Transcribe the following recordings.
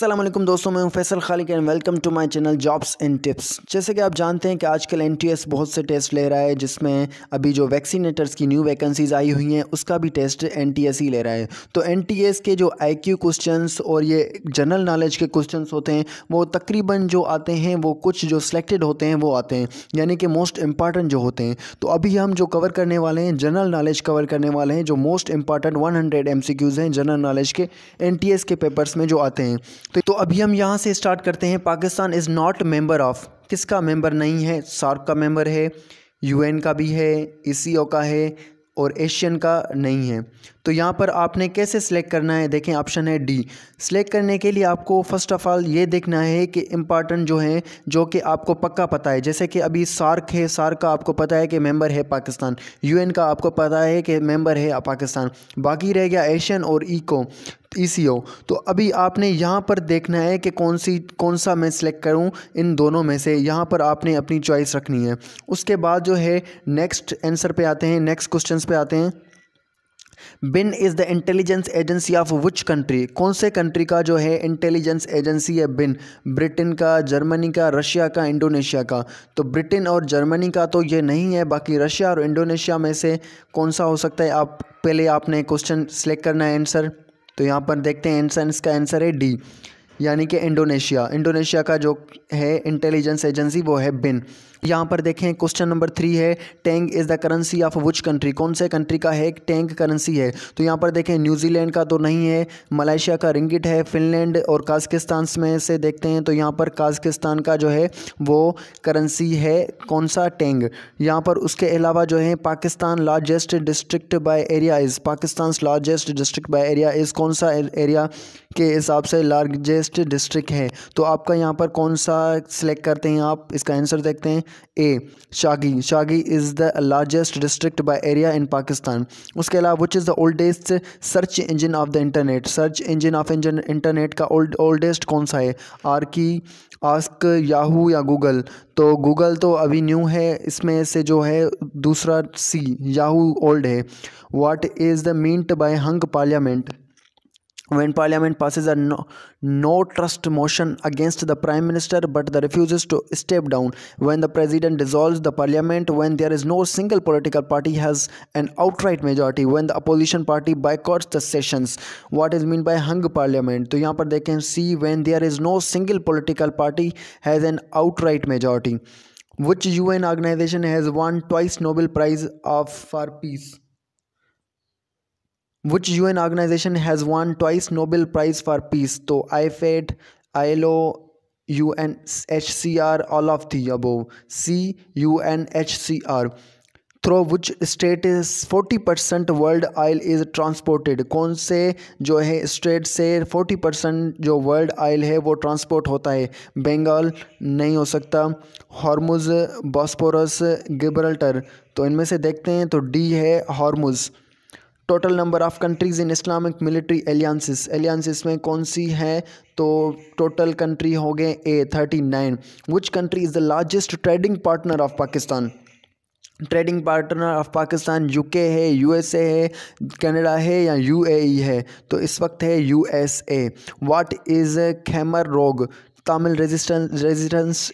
अस्सलाम वालेकुम दोस्तों, मैं हूं Faisal Khaliq and welcome to my channel jobs and tips. जैसे कि आप जानते हैं कि आजकल एनटीएस बहुत से टेस्ट ले रहा है, जिसमें अभी जो वैक्सीनेटर्स की न्यू वैकेंसीज आई हुई हैं उसका भी टेस्ट एनटीएस ही ले रहा है। तो एनटीएस के जो आईक्यू क्वेश्चंस और ये जनरल नॉलेज के क्वेश्चंस होते हैं वो तकरीबन जो आते हैं वो कुछ जो सिलेक्टेड होते हैं वो आते हैं, यानी कि मोस्ट इंपॉर्टेंट जो होते हैं। तो अभी हम जो कवर करने वाले हैं जनरल नॉलेज कवर करने वाले हैं, जो मोस्ट इंपॉर्टेंट 100 एमसीक्यूज़ हैं जनरल नॉलेज के एनटीएस के पेपर्स में जो आते हैं। तो अभी हम यहाँ से स्टार्ट करते हैं। Pakistan is not member of, किसका मेंबर नहीं है? सार्क का मेंबर है, यूएन का भी है, ईसीओ का है और एशियन का नहीं है। तो यहाँ पर आपने कैसे सिलेक्ट करना है? देखें, ऑप्शन है डी। सिलेक्ट करने के लिए आपको फ़र्स्ट ऑफ़ ऑल ये देखना है कि इम्पॉर्टेंट जो है, जो कि आपको पक्का पता है। जैसे कि अभी सार्क है, सार्क का आपको पता है कि मेंबर है पाकिस्तान, यूएन का आपको पता है कि मेंबर है पाकिस्तान, बाकी रह गया एशियन और ईसीओ। तो अभी आपने यहाँ पर देखना है कि कौन सा मैं सिलेक्ट करूँ इन दोनों में से। यहाँ पर आपने अपनी चॉइस रखनी है। उसके बाद जो है नेक्स्ट आंसर पे आते हैं, नेक्स्ट क्वेश्चंस पे आते हैं। BIN is the intelligence agency of which country? कौन से कंट्री का जो है इंटेलिजेंस एजेंसी है बिन? ब्रिटेन का, जर्मनी का, रशिया का, इंडोनेशिया का? तो ब्रिटेन और जर्मनी का तो ये नहीं है, बाकी रशिया और इंडोनेशिया में से कौन सा हो सकता है? आप पहले आपने क्वेश्चन सेलेक्ट करना है आंसर। तो यहाँ पर देखते हैं आंसर, इसका आंसर है डी, यानी कि इंडोनेशिया। इंडोनेशिया का जो है इंटेलिजेंस एजेंसी वो है बिन। यहाँ पर देखें क्वेश्चन नंबर 3 है, tang is the currency of which country? कौन से कंट्री का है टेंग करेंसी है? तो यहाँ पर देखें न्यूजीलैंड का तो नहीं है, मलेशिया का रिंगिट है, फिनलैंड और काज़किस्तान में से देखते हैं। तो यहाँ पर काज़किस्तान का जो है वो करेंसी है कौन सा? टेंग। यहाँ पर उसके अलावा जो है Pakistan largest district by area is, Pakistan largest district by area is कौन सा एरिया के हिसाब से लार्जेस्ट डिस्ट्रिक्ट है? तो आपका यहाँ पर कौन सा सिलेक्ट करते हैं आप? इसका आंसर देखते हैं, A Chagai. Chagai is the largest district by area in Pakistan. उसके अलावा which is the oldest search engine of the internet? Search engine of internet का ओल्डेस्ट कौन सा है? आर्की, आस्क, याहू या गूगल? तो गूगल तो अभी न्यू है, इसमें से जो है दूसरा सी याहू ओल्ड है। What is the meant by hung parliament? When Parliament passes a no trust motion against the Prime Minister but the refuses to step down, when the President dissolves the Parliament, when there is no single political party has an outright majority, when the opposition party boycotts the sessions, what is meant by hung Parliament? तो यहाँ पर देखें C, when there is no single political party has an outright majority. Which UN organization has won twice Nobel Prize for Peace? Which UN organization has won twice Nobel Prize for Peace? तो IFAD, ILO, UNHCR, all of the above. C, UNHCR. Through which state is 40% world oil is transported? कौन से जो है state से 40% जो world oil है वो transport होता है? बंगाल नहीं हो सकता, हॉर्मुज, बॉस्पोरस, गिब्राल्टर? तो इनमें से देखते हैं, तो डी है Hormuz. Total number of countries in Islamic military alliances में कौन सी है? तो टोटल कंट्री हो गए A 39। Which country is the largest trading partner of Pakistan? Trading partner of Pakistan UK है, यूएसए है, कनाडा है या यूएई है? तो इस वक्त है यूएसए। व्हाट इज़ खैमर रोग? Tamil resistance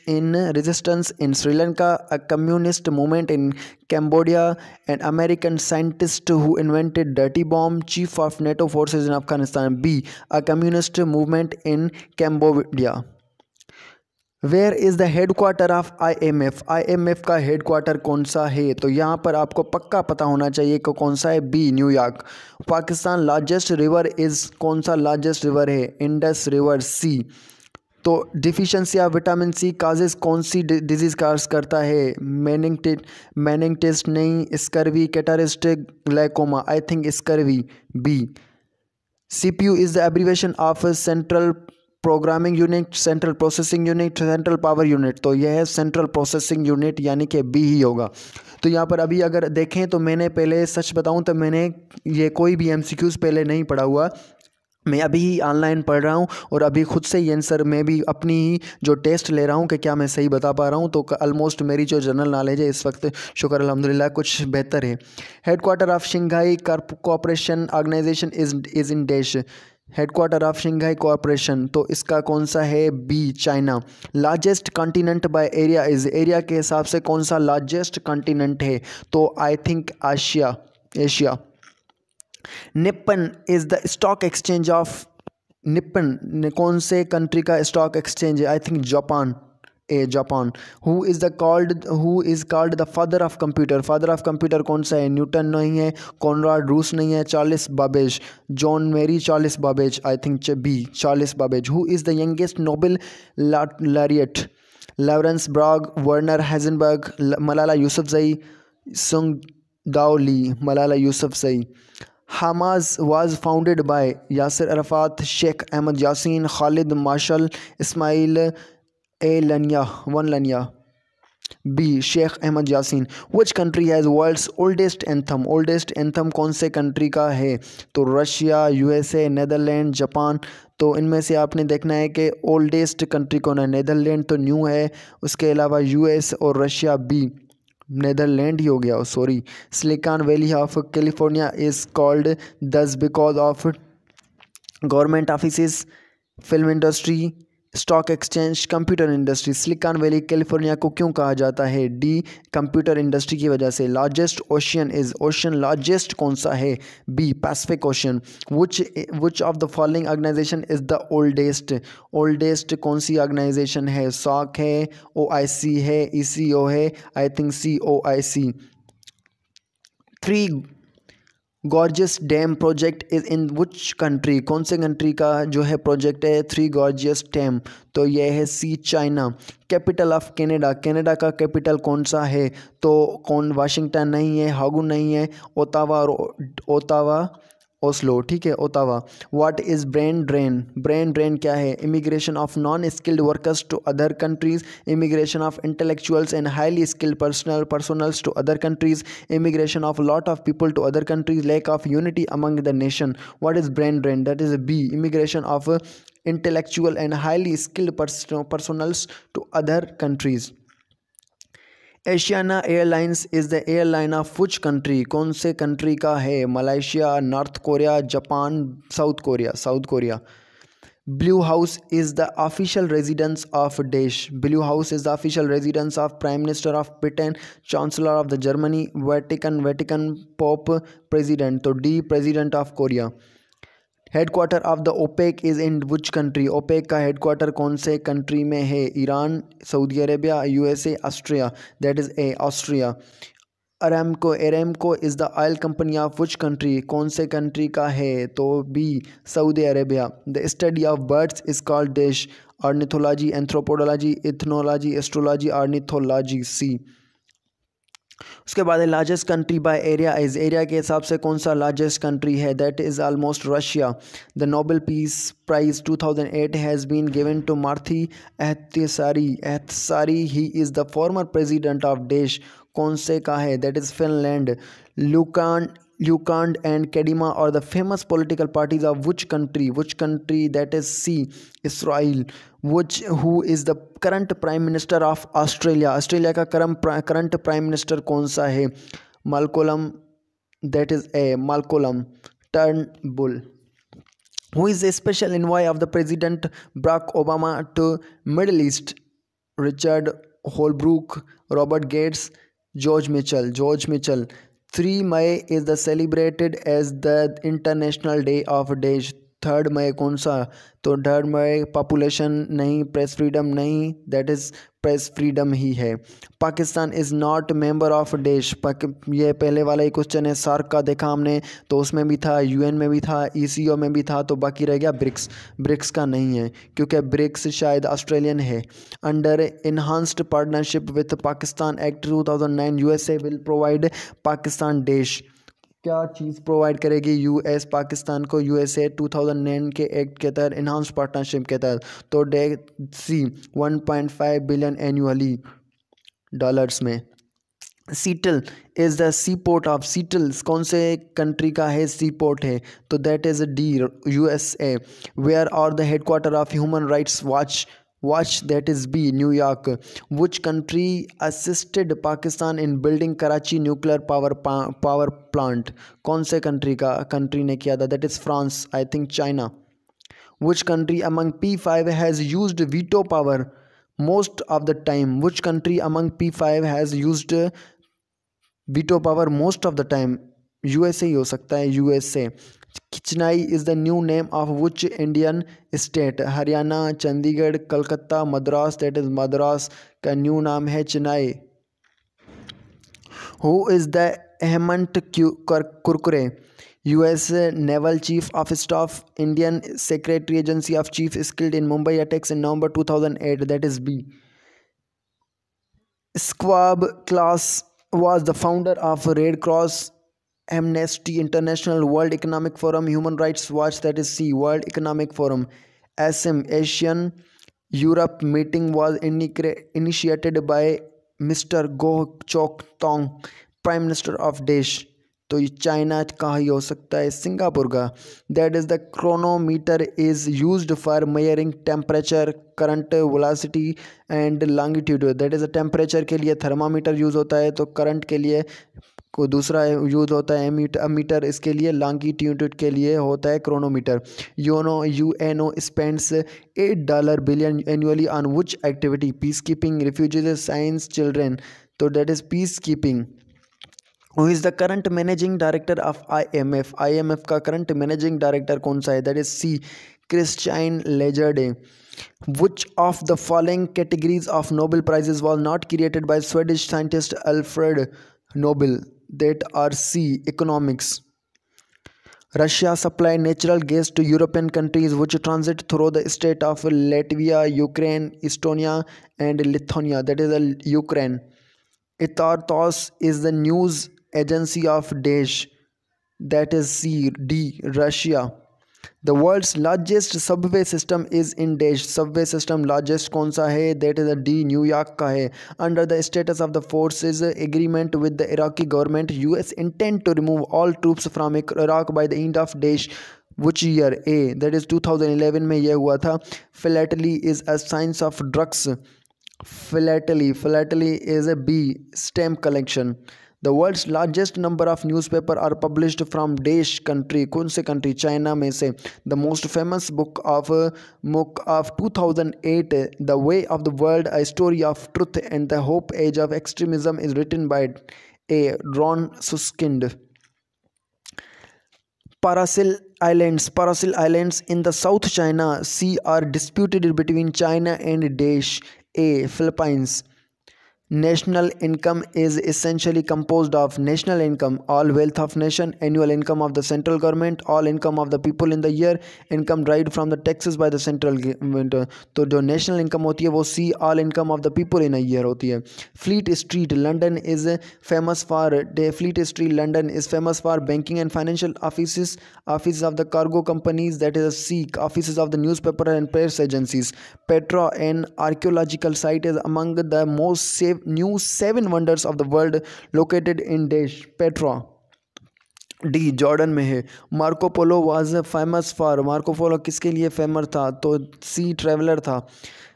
in Sri Lanka, a communist movement in Cambodia, an American scientist who invented dirty bomb, chief of NATO forces in Afghanistan. B, a communist movement in Cambodia. Where is the headquarter of IMF? IMF का headquarter कौन सा है? तो यहाँ पर आपको पक्का पता होना चाहिए कि कौन सा है। B, New York. Pakistan largest river is, कौन सा लार्जेस्ट रिवर है? इंडस रिवर। सी। तो deficiency of vitamin C causes कौन सी डिजीज़ काज करता है? मेनिंगिटिस नहीं, scurvy, cataract, glaucoma? I think scurvy, B. CPU is the abbreviation of central programming unit, central processing unit, central power unit? तो यह है central processing unit, यानी कि बी ही होगा। तो यहाँ पर अभी अगर देखें तो मैंने पहले सच बताऊँ तो मैंने ये कोई भी MCQs पहले नहीं पढ़ा हुआ, मैं अभी ही ऑनलाइन पढ़ रहा हूँ और अभी खुद से ही आंसर मैं भी अपनी ही जो टेस्ट ले रहा हूँ कि क्या मैं सही बता पा रहा हूँ। तो ऑलमोस्ट मेरी जो जनरल नॉलेज है इस वक्त शुक्र अल्हम्दुलिल्लाह कुछ बेहतर है। Headquarter of Shanghai cooperation organization is in dash. Headquarter of Shanghai cooperation, तो इसका कौन सा है? B China. Largest continent by area is, area के हिसाब से कौन सा लार्जेस्ट कॉन्टिनेंट है? तो I think Asia, Asia. Nippon is the stock exchange of, Nippon कौन से कंट्री का स्टॉक एक्सचेंज है? I think Japan, A Japan. Who is called the father of computer, father of computer कौन सा है? Newton नहीं है, कॉनराड रूस नहीं है, Charles Babbage, John Mary Charles Babbage, I think B Charles Babbage. Who is the youngest Nobel laureate? Lawrence Bragg, Werner Heisenberg, Malala Yousafzai, Tsung Dao Lee, Malala Yousafzai. Hamas was founded by Yasser Arafat, Sheikh Ahmed Yassin, Khalid Mashal, Ismail a Haniyeh, one Haniyeh. B Sheikh Ahmed Yassin. Which country has world's oldest anthem, oldest anthem कौन से country का है? तो Russia, USA, Netherland, Japan. तो इनमें से आपने देखना है कि ओल्डेस्ट कंट्री कौन है। नेदरलैंड तो न्यू है, उसके अलावा यूएस और रशिया, बी नेदरलैंड ही हो गया, sorry. Silicon Valley of California is called thus because of government office, film industry, stock exchange, computer industry. Silicon Valley California को क्यों कहा जाता है? डी कंप्यूटर इंडस्ट्री की वजह से। Largest ocean is, ocean largest कौन सा है? B Pacific ocean. Which of the following organization is the oldest, oldest कौन सी ऑर्गेनाइजेशन है? सॉक है, ओआईसी है, ईसीओ है, I think C OIC. Three gorges dam project is in which country, कौन से कंट्री का जो है प्रोजेक्ट है थ्री गॉर्जियस डैम? तो यह है C China. Capital of Canada, Canada का कैपिटल कौन सा है? तो कौन, वाशिंगटन नहीं है, हागू नहीं है, ओटावा और ओटावा, ओस्लो, ठीक है, Ottawa. What is brain drain, brain drain क्या है? Immigration of non skilled workers to other countries, immigration of intellectuals and highly skilled personals to other countries, immigration of lot of people to other countries, lack of unity among the nation. What is brain drain? That is B immigration of intellectual and highly skilled personals to other countries. Asiana Airlines is the airline of which country, कौन से country का है? Malaysia, North Korea, Japan, South Korea, South Korea. Blue House is the official residence of देश, Blue House is the official residence of prime minister of Britain, chancellor of the Germany, Vatican Pope, president. तो D president of Korea. Headquarter of the OPEC is in which country, OPEC का headquarter कौन से country में है? Iran, Saudi Arabia, USA, Austria, that is A Austria. Aramco is the oil company of which country, कौन से country का है? तो B Saudi Arabia. The study of birds is called dash, ornithology, anthropology, ethnology, astrology, ornithology, C. उसके बाद largest country by area is, area के हिसाब से कौन सा लार्जेस्ट कंट्री है? That is almost Russia. The Nobel peace prize 2008 has been given to Martti Ahtisaari, he is the former president of देश, कौन से का है? That is Finland. Lukand and Kadima are the famous political parties of which country? Which country? That is C, Israel. Who is the current prime minister of Australia? Australia का current prime minister कौन सा है? Malcolm, that is A, Malcolm Turnbull. Who is the special envoy of the President Barack Obama to Middle East? Richard Holbrooke, Robert Gates, George Mitchell. 3 May is the celebrated as the International Day of Desh। 3 मई कौन सा? तो 3 मई population नहीं, press freedom नहीं, that is press freedom ही है। Pakistan is not member of देश, ये पहले वाला ही क्वेश्चन है, सार्क का देखा हमने तो उसमें भी था, यूएन में भी था, ईसीओ में भी था, तो बाकी रह गया ब्रिक्स, ब्रिक्स का नहीं है क्योंकि ब्रिक्स शायद ऑस्ट्रेलियन है। Under enhanced partnership with Pakistan act 2009 USA will provide Pakistan देश, क्या चीज़ प्रोवाइड करेगी यूएस पाकिस्तान को? यूएसए 2009 के एक्ट के तहत, इन्हांस पार्टनरशिप के तहत। तो they see 1.5 billion annually dollars में। Seattle is the sea port of, Seattle कौन से कंट्री का है? सी पोर्ट है, तो that is D USA. Where are the headquarter of human rights watch, that is B, New York. Which country assisted Pakistan in building Karachi nuclear power plant? कौन से country ने किया था? That is France, I think China. Which country among P5 has used veto power most of the time? Which country among P5 has used veto power most of the time? USA ही हो सकता है, USA. Chennai is the new name of which Indian state? Haryana, Chandigarh, Calcutta, Madras. That is Madras का new नाम है Chennai. Who is the Hemant Kurkure? US Naval Chief of Staff, Indian Secretary Agency of Chief is killed in Mumbai attacks in November 2008. That is B. Schwab Klaus was the founder of Red Cross, Amnesty International, World Economic Forum, Human Rights Watch. That is C. World Economic Forum. ASEM, Asian Europe meeting was initiated by Mr. Goh Chok Tong, Prime Minister of Desh. तो ये China का ही हो सकता है, Singapore का. That is the chronometer is used for मेयरिंग temperature, current, velocity and longitude. That is the temperature के लिए thermometer use होता है, तो करंट के लिए को दूसरा यूज़ होता है मीटर. इसके लिए लॉन्गिट्यूड के लिए होता है chronometer. UNO spends $8 billion annually on which activity? Peace keeping, refugees, science, children. तो that is peace keeping. Who is the current managing director of IMF? IMF का current managing director कौन सा है? That is C. Christine Lagarde. Which of the following categories of Nobel Prizes was not created by Swedish scientist Alfred Nobel? That are C. Economics. Russia supply natural gas to European countries which transit through the state of Latvia, Ukraine, Estonia, and Lithuania. That is Ukraine. Ethos is the news agency of Desh. That is C. D. Russia. The world's largest subway system is in Desh. Subway system largest कौन सा है? That is D. New York का है. Under the status of the forces agreement with the Iraqi government, US intend to remove all troops from Iraq by the end of Desh. Which year? A. That is 2011 में यह हुआ था. Philately is a science of drugs. Philately is a B. Stamp collection. The world's largest number of newspapers are published from Desh country. कौन से country? China में से. The most famous book of 2008, The Way of the World, A Story of Truth and the Hope Age of Extremism, is written by A. Ron Suskind. Paracel Islands in the South China Sea are disputed between China and Desh. A. Philippines. National income is essentially composed of national income, all wealth of nation, annual income of the central government, all income of the people in the year, income derived from the taxes by the central government. तो जो national income होती है वो C. all income of the people in a year होती है. Fleet Street London is famous for banking and financial offices of the cargo companies. That is C. offices of the newspaper and press agencies. Petra, an archaeological site, is among the most new 7 wonders of the world located in Desh. Petra. D. Jordan में है. Marco Polo was famous for. Marco Polo किसके लिए famous था? तो C. Traveller था.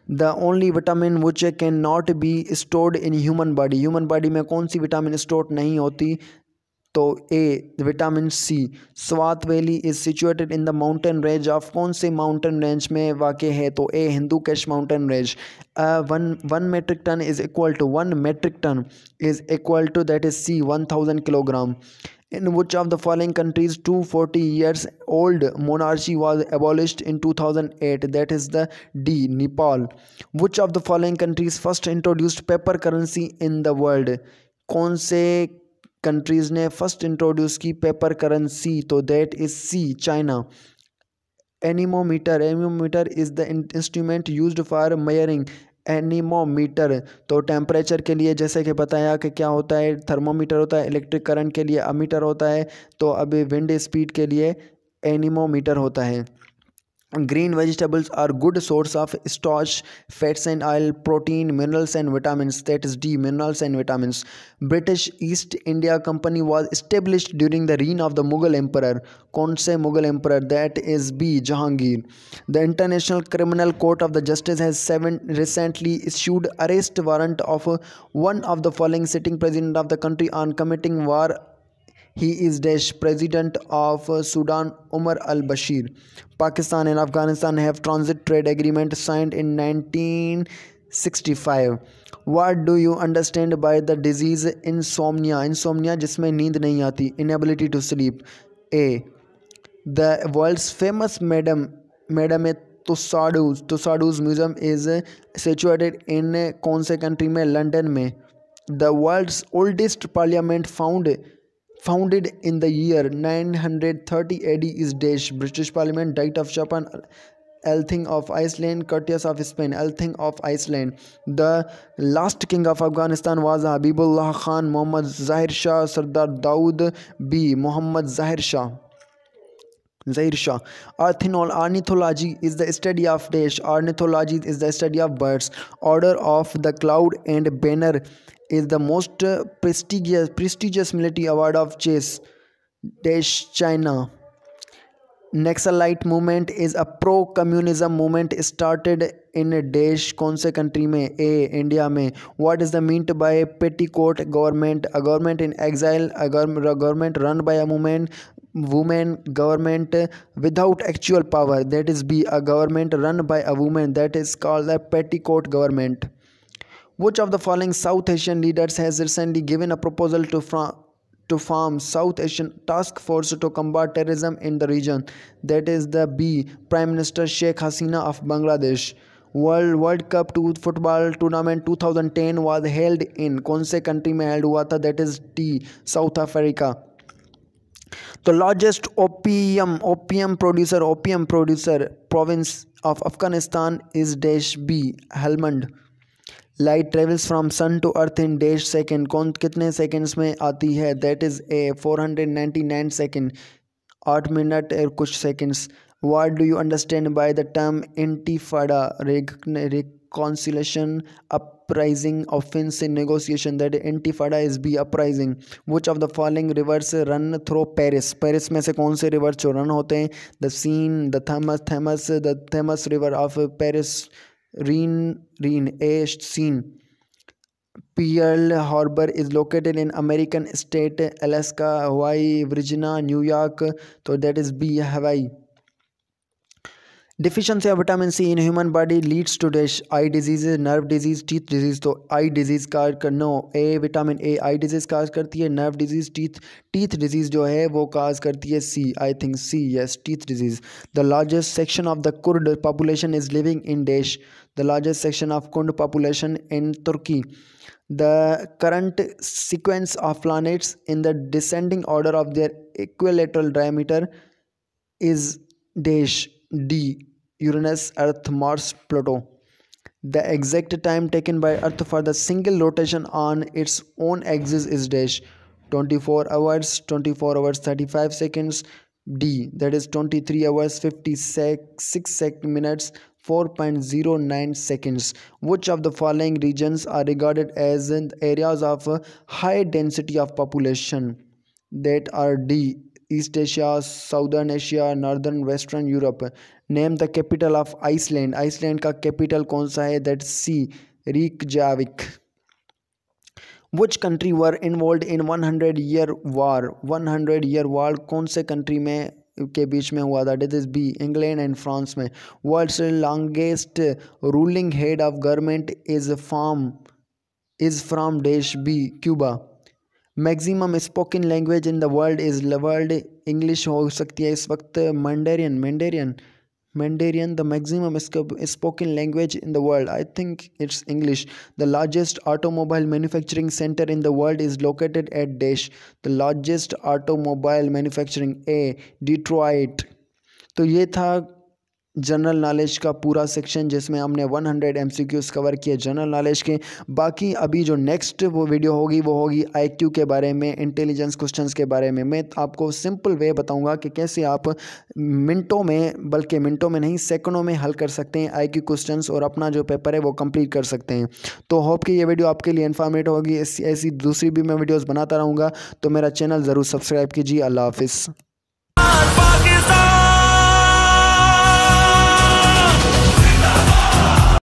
The only vitamin which cannot be stored in human body में कौन C vitamin store नहीं होती? तो A. Vitamin C. Swat valley is situated in the mountain range of. कौन से माउंटेन रेंज में वाक़ है? तो A. Hindu Kush mountain range. One metric ton is equal to that is C. 1000 kilogram. In which of the following countries 240 years old monarchy was abolished in 2008? That is the D. Nepal. Which of the following countries first introduced paper currency in the world? कौन से countries ने first introduce की paper currency? तो that is C. China. Anemometer is the instrument used for मेयरिंग. Anemometer तो temperature के लिए जैसे कि बताया कि क्या होता है, थर्मोमीटर होता है. इलेक्ट्रिक करंट के लिए अमीटर होता है. तो अभी विंड स्पीड के लिए एनीमोमीटर होता है. Green vegetables are good source of starch, fats and oil, protein, minerals and vitamins. That is D. Minerals and vitamins. British East India Company was established during the reign of the Mughal Emperor. कौन से Mughal emperor? That is B. Jahangir. The International Criminal Court of the Justice has recently issued arrest warrant of one of the following sitting president of the country on committing war He is dash president of Sudan Umar al-Bashir. Pakistan and Afghanistan have transit trade agreement signed in 1965. What do you understand by the disease insomnia? Insomnia जिसमें नींद नहीं आती, inability to sleep. A. The world's famous Madame Tussauds Museum is situated in कौन से country में? London में. The world's oldest parliament founded in the year 930 AD is dash. British Parliament. Diet of Japan. Althing of Iceland. Courteous of Spain. Althing of Iceland. The last king of Afghanistan was Habibullah Khan, Muhammad Zahir Shah, Sardar Daud B. Muhammad Zahir Shah. Ornithology is the study of dash. Ornithology is the study of birds. Order of the Cloud and Banner is the most prestigious military award of chess dash China. Naxalite movement is a pro-communism movement started in dash कौन से country में? A. India में. What is the meant by petticoat government? A government in exile, a government run by a woman government without actual power, that is B. A government run by a woman, that is called a petticoat government. Which of the following South Asian leaders has recently given a proposal to form South Asian Task Force to combat terrorism in the region? That is the B. Prime Minister Sheikh Hasina of Bangladesh. World Cup football tournament 2010 was held in कौन से country में held हुआ था? That is D. South Africa. The largest opium producer province of Afghanistan is dash B. Helmand. Light travels from sun to earth in dash second. कौन कितने seconds में आती है? That is A. 499 second. 8 minute और कुछ seconds. What do you understand by the term intifada? Reconciliation, uprising, offense in negotiation. That intifada is B. Uprising. Which of the following rivers run through Paris? Paris में से कौन से rivers जो run होते हैं? The Seine, the Thames river of Paris. Rhine. A. Seine. Pearl Harbor is located in American state Alaska, Hawaii, Virginia, New York. So that is B. Hawaii. Deficiency of vitamin C in human body leads to dash. Eye disease, nerve disease, teeth disease. तो eye disease का नो. A. Vitamin A eye disease cause करती है. nerve disease, teeth disease जो है वो काज करती है C. I think C. Yes, teeth disease. The largest section of the Kurd population is living in dash. The largest section of Kurd population in Turkey. The current sequence of planets in the descending order of their equilateral diameter is dash. D. Uranus, Earth, Mars, Pluto. The exact time taken by Earth for the single rotation on its own axis is dash. 24 hours, 24 hours 35 seconds. D. That is 23 hours 56 minutes 4.09 seconds. Which of the following regions are regarded as areas of high density of population? That are D. East Asia, Southern Asia, Northern Western Europe. Name the capital of Iceland. Iceland का capital कौन सा है? That's C. Reykjavik. Which country were involved in 100-year war? 100-year war कौन से country में के बीच में हुआ था? That is B. England and France में. World's longest ruling head of government is from dash B. Cuba. Maximum spoken language in the world is world English हो सकती है इस वक्त. Mandarin the maximum spoken language in the world. I think it's English. The largest automobile manufacturing centre in the world is located at dash. The largest automobile manufacturing A. Detroit. तो ये था general knowledge का पूरा section जिसमें हमने 100 MCQs cover किए general knowledge के. बाकी अभी जो नेक्स्ट वो वीडियो होगी वो होगी IQ के बारे में, इंटेलिजेंस क्वेश्चंस के बारे में. मैं आपको सिंपल वे बताऊंगा कि कैसे आप मिनटों में, बल्कि मिनटों में नहीं सेकंडों में हल कर सकते हैं IQ क्वेश्चंस और अपना जो पेपर है वो कंप्लीट कर सकते हैं. तो होप कि ये वीडियो आपके लिए इन्फॉर्मेटिव होगी. ऐसी दूसरी भी मैं वीडियोज़ बनाता रहूँगा, तो मेरा चैनल ज़रूर सब्सक्राइब कीजिए. अल्लाह हाफिज़.